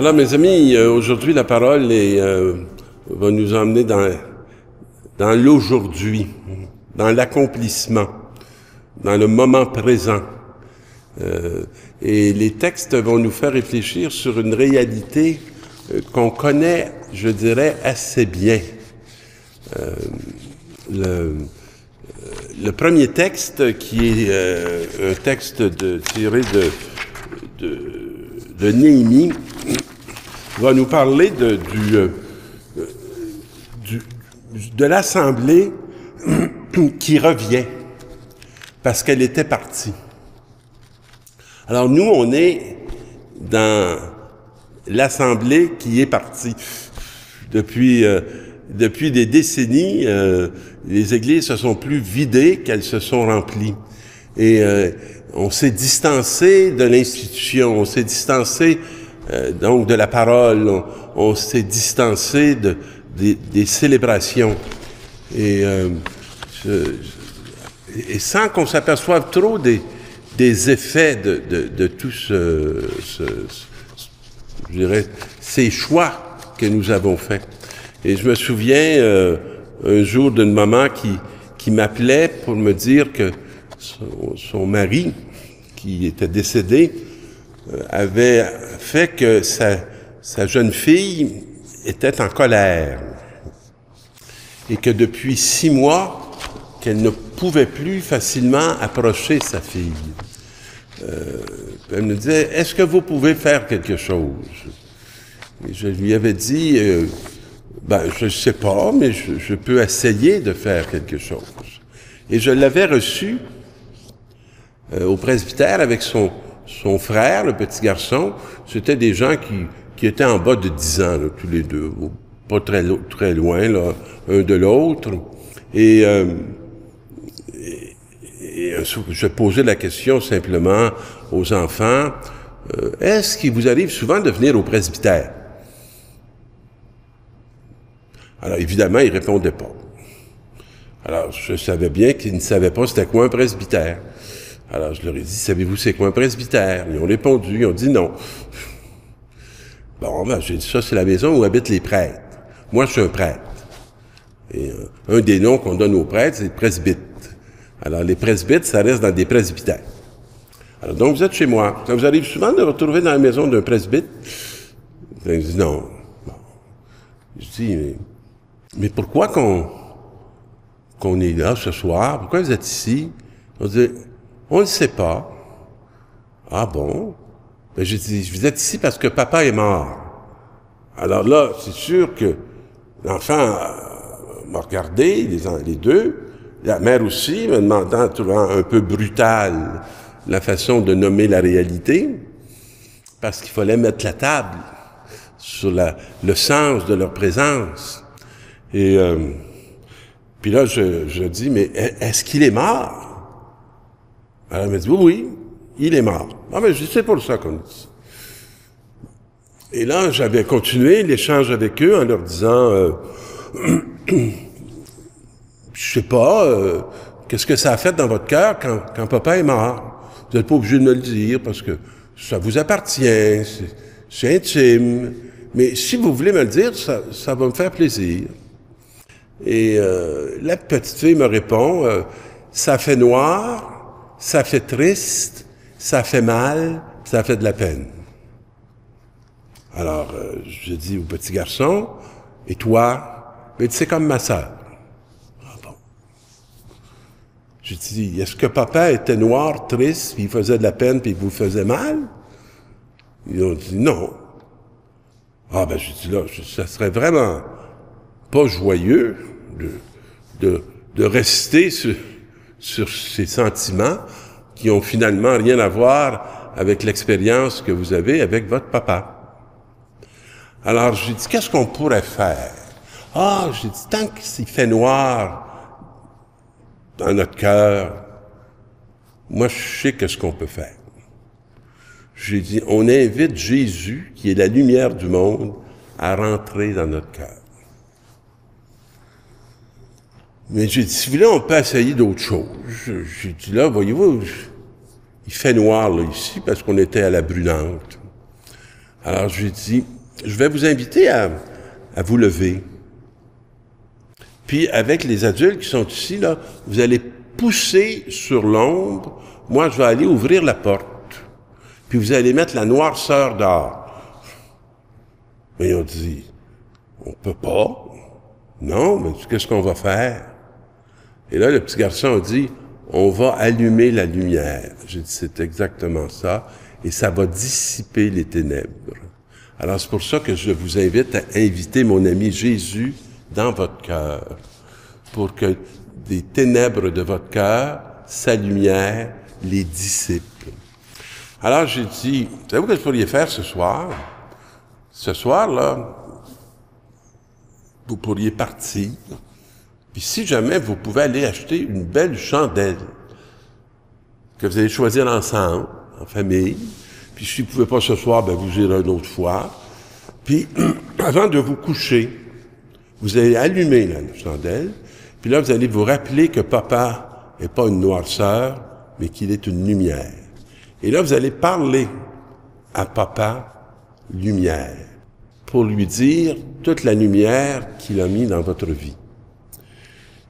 Alors, mes amis, aujourd'hui, la parole va nous emmener dans l'aujourd'hui, dans l'accomplissement, dans le moment présent. Et les textes vont nous faire réfléchir sur une réalité qu'on connaît, je dirais, assez bien. Le premier texte, qui est un texte tiré de Néhémie, va nous parler de l'assemblée qui revient parce qu'elle était partie. Alors nous, on est dans l'assemblée qui est partie. Depuis des décennies, les églises se sont plus vidées qu'elles se sont remplies. Et on s'est distancé de l'institution, on s'est distancé donc de la parole, on s'est distancé des célébrations. Et sans qu'on s'aperçoive trop des effets de tout je dirais, ces choix que nous avons faits. Et je me souviens un jour d'une maman qui m'appelait pour me dire que son mari, qui était décédé, avait fait que sa jeune fille était en colère et que depuis 6 mois, qu'elle ne pouvait plus facilement approcher sa fille. Elle me disait, est-ce que vous pouvez faire quelque chose? Et je lui avais dit, je ne sais pas, mais je peux essayer de faire quelque chose. Et je l'avais reçu au presbytère avec son frère, le petit garçon. C'était des gens qui étaient en bas de 10 ans, là, tous les deux, pas très loin, là, un de l'autre. Et je posais la question simplement aux enfants, est-ce qu'il vous arrive souvent de venir au presbytère? Alors, évidemment, ils répondaient pas. Alors, je savais bien qu'ils ne savaient pas c'était quoi un presbytère. Alors, je leur ai dit, savez-vous c'est quoi un presbytère? Ils ont répondu, ils ont dit non. Bon, j'ai dit, ça, c'est la maison où habitent les prêtres. Moi, je suis un prêtre. Et un des noms qu'on donne aux prêtres, c'est presbyte. Alors, les presbytes, ça reste dans des presbytères. Alors, donc, vous êtes chez moi. Ça vous arrive souvent de vous retrouver dans la maison d'un presbyte? Ils disent non. Bon. Je dis, mais pourquoi qu'on est là ce soir? Pourquoi vous êtes ici? On dit, on ne le sait pas. Ah bon? Ben, j'ai dit, vous êtes ici parce que papa est mort. Alors là, c'est sûr que l'enfant m'a regardé, les deux, la mère aussi, me demandant, trouvant un peu brutal la façon de nommer la réalité, parce qu'il fallait mettre la table sur le sens de leur présence. Et puis là, je dis, mais est-ce qu'il est mort? Alors elle m'a dit, oui, il est mort. Ah, mais c'est pour ça qu'on dit. Et là, j'avais continué l'échange avec eux en leur disant, je sais pas, qu'est-ce que ça a fait dans votre cœur quand papa est mort? Vous n'êtes pas obligé de me le dire parce que ça vous appartient, c'est intime. Mais si vous voulez me le dire, ça va me faire plaisir. Et la petite fille me répond, ça fait noir, ça fait triste, ça fait mal, ça fait de la peine. Alors, je dis au petit garçon, et toi? Mais c'est comme ma sœur. Ah bon. Je dis, est-ce que papa était noir, triste, puis il faisait de la peine, puis il vous faisait mal? Ils ont dit non. Ah ben, je dis là, ça serait vraiment pas joyeux de rester sur ces sentiments qui ont finalement rien à voir avec l'expérience que vous avez avec votre papa. Alors, j'ai dit, qu'est-ce qu'on pourrait faire? Ah, j'ai dit, tant qu'il fait noir dans notre cœur, moi, je sais qu'est-ce qu'on peut faire. J'ai dit, on invite Jésus, qui est la lumière du monde, à rentrer dans notre cœur. Mais j'ai dit, si vous voulez, on peut essayer d'autres choses. J'ai dit, là, voyez-vous, il fait noir, là, ici, parce qu'on était à la brûlante. Alors, je lui dis, je vais vous inviter à vous lever. Puis, avec les adultes qui sont ici, là, vous allez pousser sur l'ombre. Moi, je vais aller ouvrir la porte. Puis, vous allez mettre la noirceur dehors. Mais ils ont dit, on peut pas. Non, mais qu'est-ce qu'on va faire? Et là, le petit garçon a dit, on va allumer la lumière. J'ai dit, c'est exactement ça. Et ça va dissiper les ténèbres. Alors, c'est pour ça que je vous invite à inviter mon ami Jésus dans votre cœur, pour que des ténèbres de votre cœur, sa lumière, les dissipe. Alors, j'ai dit, savez-vous ce que vous pourriez faire ce soir? Ce soir-là, vous pourriez partir. Puis si jamais vous pouvez aller acheter une belle chandelle que vous allez choisir ensemble, en famille. Puis si vous ne pouvez pas ce soir, ben vous irez une autre fois. Puis avant de vous coucher, vous allez allumer la chandelle. Puis là, vous allez vous rappeler que papa n'est pas une noirceur, mais qu'il est une lumière. Et là, vous allez parler à papa lumière pour lui dire toute la lumière qu'il a mis dans votre vie.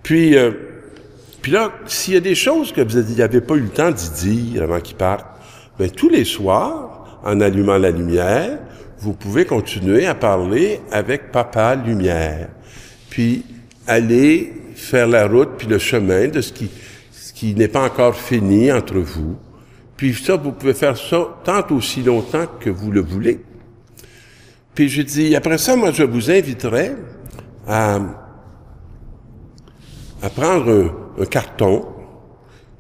Puis là, s'il y a des choses que vous n'avez pas eu le temps d'y dire avant qu'il parte, bien, tous les soirs, en allumant la lumière, vous pouvez continuer à parler avec Papa Lumière. Puis, aller faire la route puis le chemin de ce qui n'est pas encore fini entre vous. Puis ça, vous pouvez faire ça tant aussi longtemps que vous le voulez. Puis je dis, après ça, moi, je vous inviterai à prendre un carton,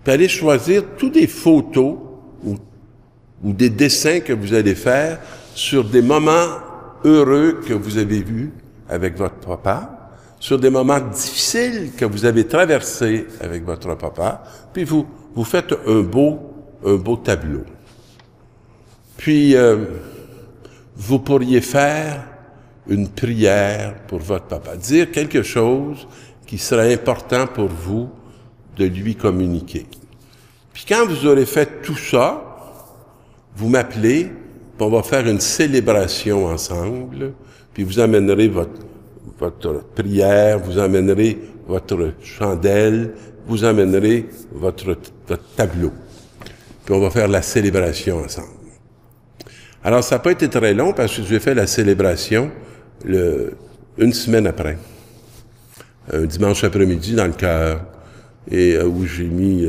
puis aller choisir toutes des photos ou des dessins que vous allez faire sur des moments heureux que vous avez vus avec votre papa, sur des moments difficiles que vous avez traversés avec votre papa, puis vous faites un beau tableau. Puis, vous pourriez faire une prière pour votre papa, dire quelque chose qui serait important pour vous de lui communiquer. Puis quand vous aurez fait tout ça, vous m'appelez, puis on va faire une célébration ensemble, puis vous amènerez votre prière, vous amènerez votre chandelle, vous amènerez votre tableau. Puis on va faire la célébration ensemble. Alors, ça n'a pas été très long parce que j'ai fait la célébration une semaine après. Un dimanche après-midi dans le chœur, et où j'ai mis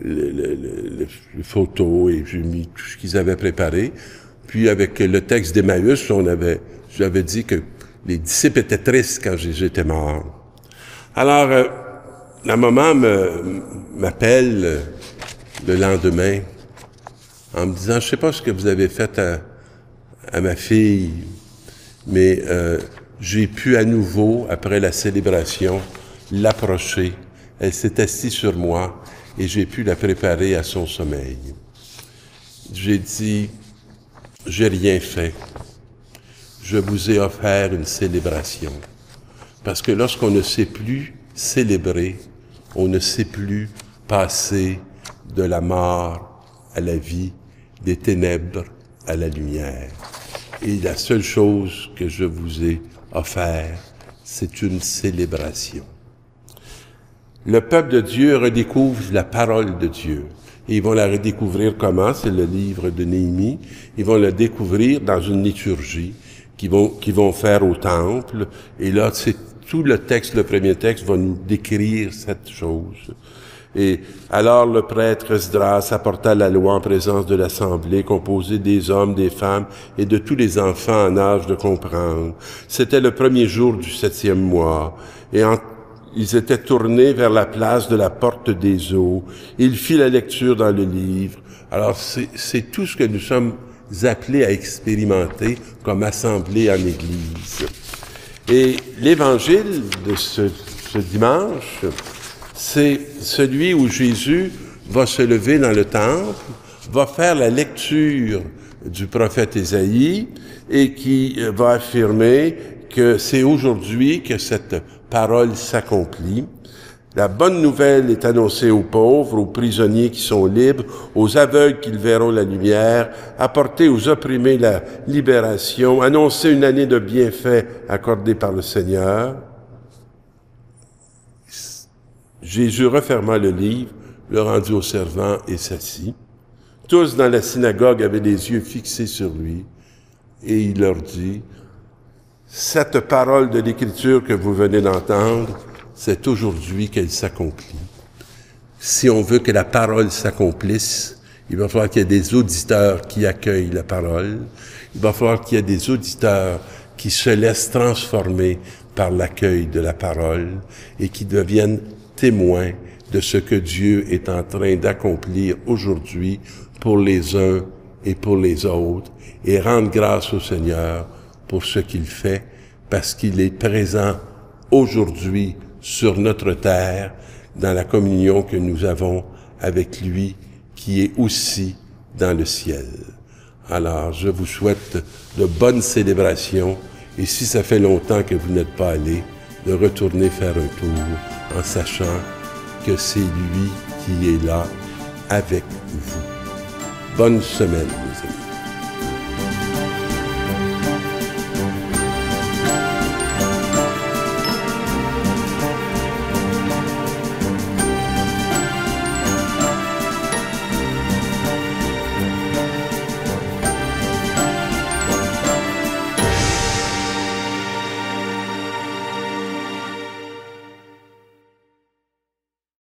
les photos et j'ai mis tout ce qu'ils avaient préparé. Puis avec le texte d'Emmaüs, j'avais dit que les disciples étaient tristes quand j'étais mort. Alors, la maman m'appelle le lendemain en me disant, je sais pas ce que vous avez fait à ma fille, mais j'ai pu à nouveau, après la célébration, l'approcher. Elle s'est assise sur moi et j'ai pu la préparer à son sommeil. J'ai dit, j'ai rien fait. Je vous ai offert une célébration. Parce que lorsqu'on ne sait plus célébrer, on ne sait plus passer de la mort à la vie, des ténèbres à la lumière. Et la seule chose que je vous ai offert, c'est une célébration. Le peuple de Dieu redécouvre la parole de Dieu. Et ils vont la redécouvrir comment? C'est le livre de Néhémie. Ils vont la découvrir dans une liturgie qu'ils vont faire au temple. Et là, c'est tout le texte, le premier texte va nous décrire cette chose. Et alors le prêtre Esdras apporta la loi en présence de l'assemblée, composée des hommes, des femmes et de tous les enfants en âge de comprendre. C'était le premier jour du 7e mois. Et ils étaient tournés vers la place de la porte des eaux. Il fit la lecture dans le livre. Alors c'est tout ce que nous sommes appelés à expérimenter comme assemblée en Église. Et l'évangile de ce dimanche, c'est celui où Jésus va se lever dans le temple, va faire la lecture du prophète Ésaïe et qui va affirmer que c'est aujourd'hui que cette parole s'accomplit. La bonne nouvelle est annoncée aux pauvres, aux prisonniers qui sont libres, aux aveugles qu'ils verront la lumière, apporter aux opprimés la libération, annoncer une année de bienfaits accordée par le Seigneur. Jésus referma le livre, le rendit aux servants et s'assit. Tous dans la synagogue avaient les yeux fixés sur lui, et il leur dit, « Cette parole de l'Écriture que vous venez d'entendre, c'est aujourd'hui qu'elle s'accomplit. » Si on veut que la parole s'accomplisse, il va falloir qu'il y ait des auditeurs qui accueillent la parole. Il va falloir qu'il y ait des auditeurs qui se laissent transformer par l'accueil de la parole et qui deviennent témoins de ce que Dieu est en train d'accomplir aujourd'hui pour les uns et pour les autres, et rendre grâce au Seigneur pour ce qu'il fait, parce qu'il est présent aujourd'hui sur notre terre, dans la communion que nous avons avec lui, qui est aussi dans le ciel. Alors, je vous souhaite de bonnes célébrations, et si ça fait longtemps que vous n'êtes pas allé, de retourner faire un tour en sachant que c'est lui qui est là avec vous. Bonne semaine, mes amis.